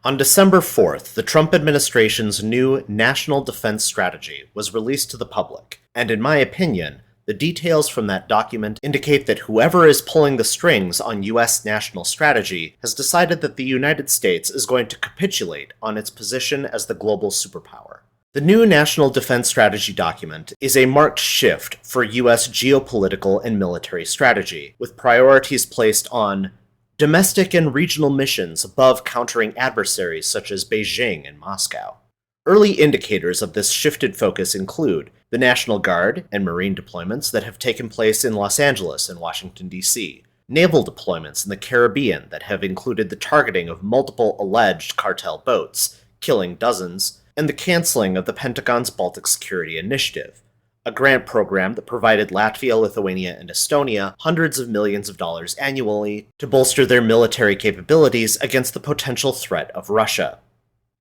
On December 4th, the Trump administration's new National Defense Strategy was released to the public, and in my opinion, the details from that document indicate that whoever is pulling the strings on U.S. national strategy has decided that the United States is going to capitulate on its position as the global superpower. The new National Defense Strategy document is a marked shift for U.S. geopolitical and military strategy, with priorities placed on domestic and regional missions above countering adversaries such as Beijing and Moscow. Early indicators of this shifted focus include the National Guard and Marine deployments that have taken place in Los Angeles and Washington, D.C., naval deployments in the Caribbean that have included the targeting of multiple alleged cartel boats, killing dozens, and the canceling of the Pentagon's Baltic Security Initiative, a grant program that provided Latvia, Lithuania, and Estonia hundreds of millions of dollars annually to bolster their military capabilities against the potential threat of Russia.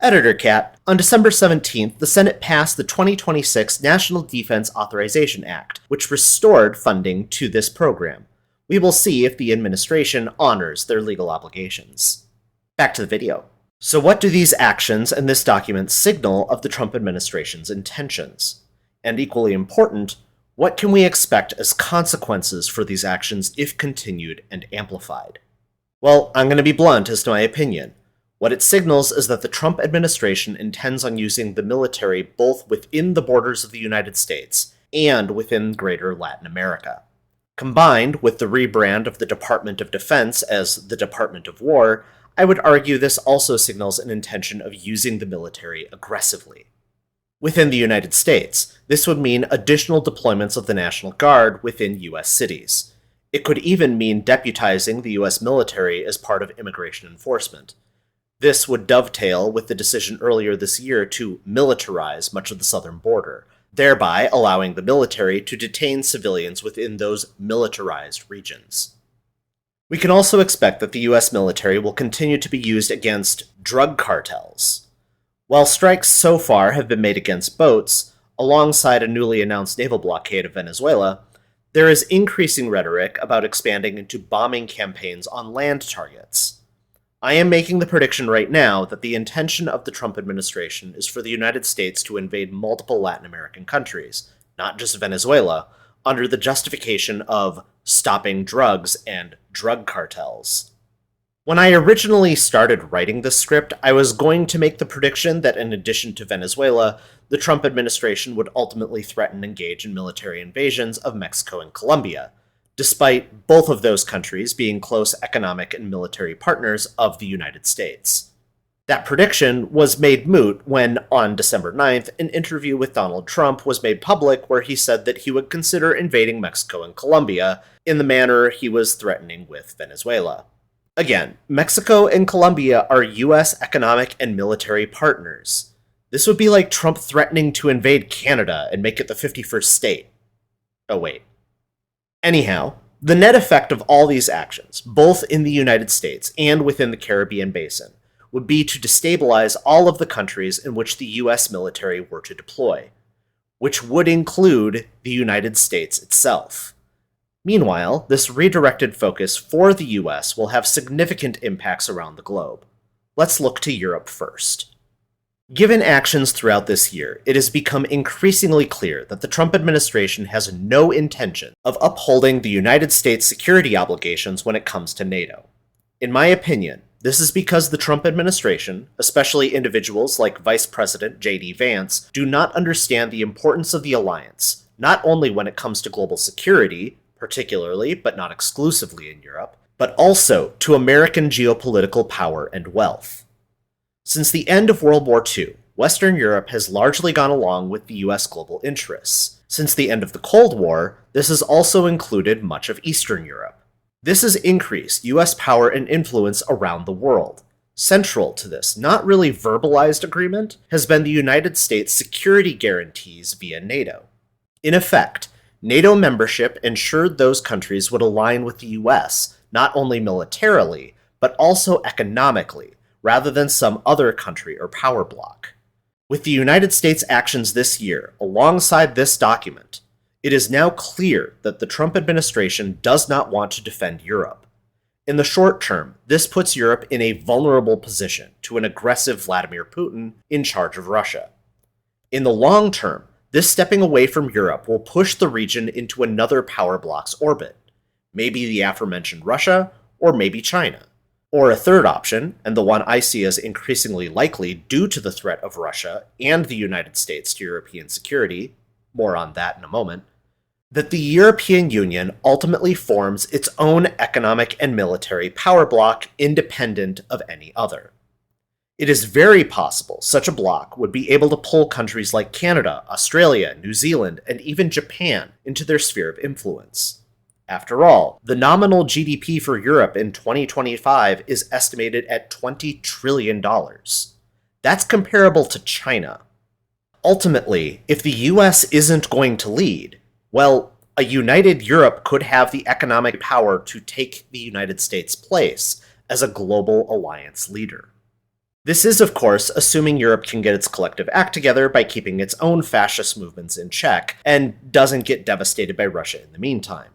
Editor Cat, on December 17th, the Senate passed the 2026 National Defense Authorization Act, which restored funding to this program. We will see if the administration honors their legal obligations. Back to the video. So what do these actions and this document signal of the Trump administration's intentions? And equally important, what can we expect as consequences for these actions if continued and amplified? Well, I'm going to be blunt as to my opinion. What it signals is that the Trump administration intends on using the military both within the borders of the United States and within greater Latin America. Combined with the rebrand of the Department of Defense as the Department of War, I would argue this also signals an intention of using the military aggressively. Within the United States, this would mean additional deployments of the National Guard within U.S. cities. It could even mean deputizing the U.S. military as part of immigration enforcement. This would dovetail with the decision earlier this year to militarize much of the southern border, thereby allowing the military to detain civilians within those militarized regions. We can also expect that the U.S. military will continue to be used against drug cartels. While strikes so far have been made against boats, alongside a newly announced naval blockade of Venezuela, there is increasing rhetoric about expanding into bombing campaigns on land targets. I am making the prediction right now that the intention of the Trump administration is for the United States to invade multiple Latin American countries, not just Venezuela, under the justification of stopping drugs and drug cartels. When I originally started writing this script, I was going to make the prediction that in addition to Venezuela, the Trump administration would ultimately threaten and engage in military invasions of Mexico and Colombia, despite both of those countries being close economic and military partners of the United States. That prediction was made moot when, on December 9th, an interview with Donald Trump was made public where he said that he would consider invading Mexico and Colombia in the manner he was threatening with Venezuela. Again, Mexico and Colombia are U.S. economic and military partners. This would be like Trump threatening to invade Canada and make it the 51st state. Oh wait. Anyhow, the net effect of all these actions, both in the United States and within the Caribbean basin, would be to destabilize all of the countries in which the U.S. military were to deploy, which would include the United States itself. Meanwhile, this redirected focus for the U.S. will have significant impacts around the globe. Let's look to Europe first. Given actions throughout this year, it has become increasingly clear that the Trump administration has no intention of upholding the United States security obligations when it comes to NATO. In my opinion, this is because the Trump administration, especially individuals like Vice President J.D. Vance, do not understand the importance of the alliance, not only when it comes to global security, particularly but not exclusively in Europe, but also to American geopolitical power and wealth. Since the end of World War II, Western Europe has largely gone along with the U.S. global interests. Since the end of the Cold War, this has also included much of Eastern Europe. This has increased U.S. power and influence around the world. Central to this, not really verbalized agreement, has been the United States security guarantees via NATO. In effect, NATO membership ensured those countries would align with the U.S., not only militarily, but also economically, rather than some other country or power bloc. With the United States' actions this year, alongside this document, it is now clear that the Trump administration does not want to defend Europe. In the short term, this puts Europe in a vulnerable position to an aggressive Vladimir Putin in charge of Russia. In the long term, this stepping away from Europe will push the region into another power bloc's orbit, maybe the aforementioned Russia, or maybe China. Or a third option, and the one I see as increasingly likely due to the threat of Russia and the United States to European security, more on that in a moment, that the European Union ultimately forms its own economic and military power bloc independent of any other. It is very possible such a bloc would be able to pull countries like Canada, Australia, New Zealand, and even Japan into their sphere of influence. After all, the nominal GDP for Europe in 2025 is estimated at $20 trillion. That's comparable to China. Ultimately, if the US isn't going to lead, well, a united Europe could have the economic power to take the United States' place as a global alliance leader. This is, of course, assuming Europe can get its collective act together by keeping its own fascist movements in check, and doesn't get devastated by Russia in the meantime.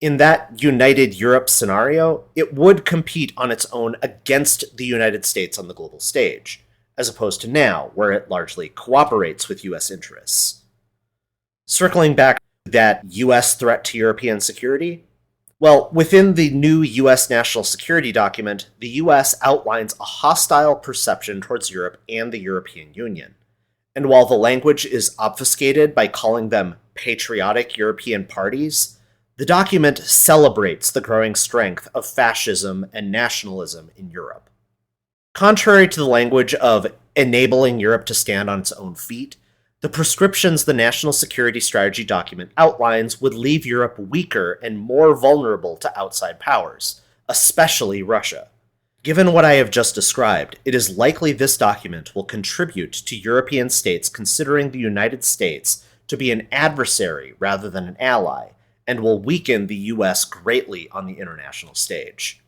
In that united Europe scenario, it would compete on its own against the United States on the global stage, as opposed to now, where it largely cooperates with US interests. Circling back to that US threat to European security, well, within the new US national security document, the US outlines a hostile perception towards Europe and the European Union. And while the language is obfuscated by calling them patriotic European parties, the document celebrates the growing strength of fascism and nationalism in Europe. Contrary to the language of enabling Europe to stand on its own feet, the prescriptions the National Security Strategy document outlines would leave Europe weaker and more vulnerable to outside powers, especially Russia. Given what I have just described, it is likely this document will contribute to European states considering the United States to be an adversary rather than an ally, and will weaken the US greatly on the international stage.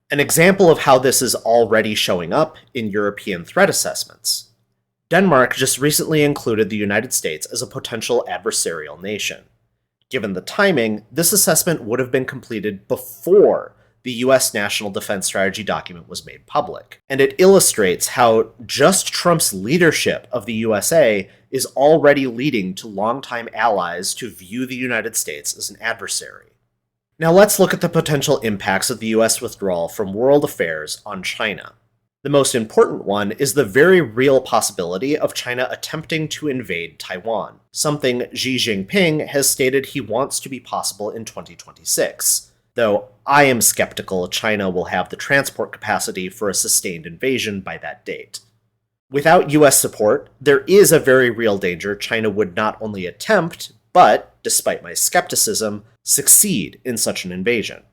An example of how this is already showing up in European threat assessments. Denmark just recently included the United States as a potential adversarial nation. Given the timing, this assessment would have been completed before the US National Defense Strategy document was made public, and it illustrates how just Trump's leadership of the USA is already leading to longtime allies to view the United States as an adversary. Now let's look at the potential impacts of the US withdrawal from world affairs on China. The most important one is the very real possibility of China attempting to invade Taiwan, something Xi Jinping has stated he wants to be possible in 2026, though I am skeptical China will have the transport capacity for a sustained invasion by that date. Without US support, there is a very real danger China would not only attempt, but, despite my skepticism, succeed in such an invasion.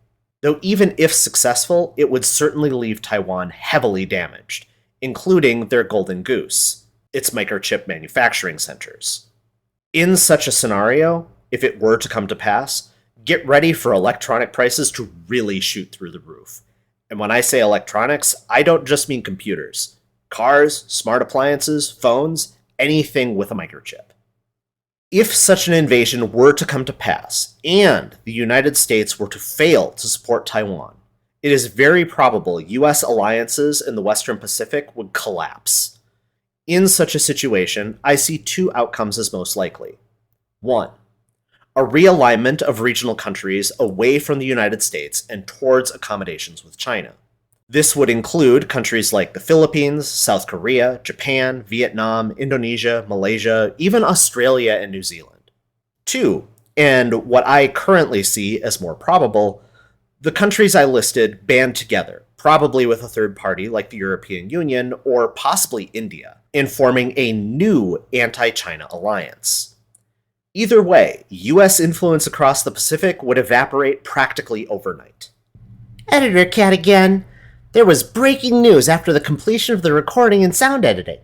Though even if successful, it would certainly leave Taiwan heavily damaged, including their Golden Goose, its microchip manufacturing centers. In such a scenario, if it were to come to pass, get ready for electronic prices to really shoot through the roof. And when I say electronics, I don't just mean computers. Cars, smart appliances, phones, anything with a microchip. If such an invasion were to come to pass, and the United States were to fail to support Taiwan, it is very probable US alliances in the Western Pacific would collapse. In such a situation, I see two outcomes as most likely. 1. A realignment of regional countries away from the United States and towards accommodations with China. This would include countries like the Philippines, South Korea, Japan, Vietnam, Indonesia, Malaysia, even Australia and New Zealand. 2, and what I currently see as more probable, the countries I listed band together, probably with a third party like the European Union or possibly India, in forming a new anti-China alliance. Either way, US influence across the Pacific would evaporate practically overnight. Editor Cat again. There was breaking news after the completion of the recording and sound editing.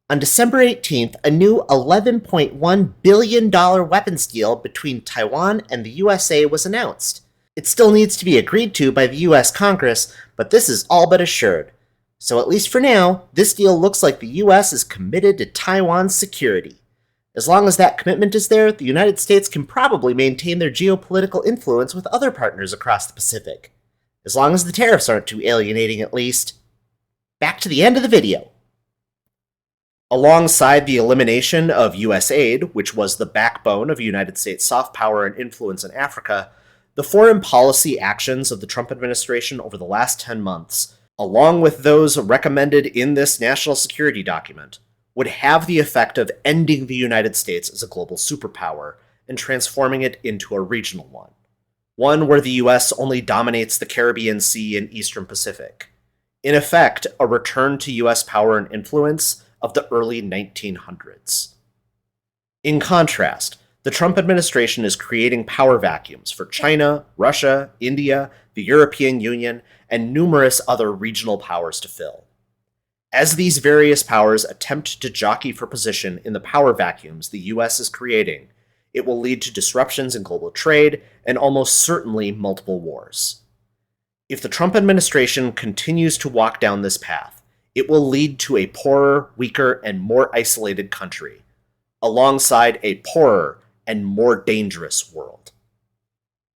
On December 18th, a new $11.1 billion weapons deal between Taiwan and the USA was announced. It still needs to be agreed to by the US Congress, but this is all but assured. So at least for now, this deal looks like the US is committed to Taiwan's security. As long as that commitment is there, the United States can probably maintain their geopolitical influence with other partners across the Pacific. As long as the tariffs aren't too alienating, at least. Back to the end of the video. Alongside the elimination of U.S. aid, which was the backbone of United States soft power and influence in Africa, the foreign policy actions of the Trump administration over the last 10 months, along with those recommended in this national security document, would have the effect of ending the United States as a global superpower and transforming it into a regional one. One where the U.S. only dominates the Caribbean Sea and Eastern Pacific. In effect, a return to U.S. power and influence of the early 1900s. In contrast, the Trump administration is creating power vacuums for China, Russia, India, the European Union, and numerous other regional powers to fill. As these various powers attempt to jockey for position in the power vacuums the US is creating, it will lead to disruptions in global trade and almost certainly multiple wars. If the Trump administration continues to walk down this path, it will lead to a poorer, weaker, and more isolated country, alongside a poorer and more dangerous world.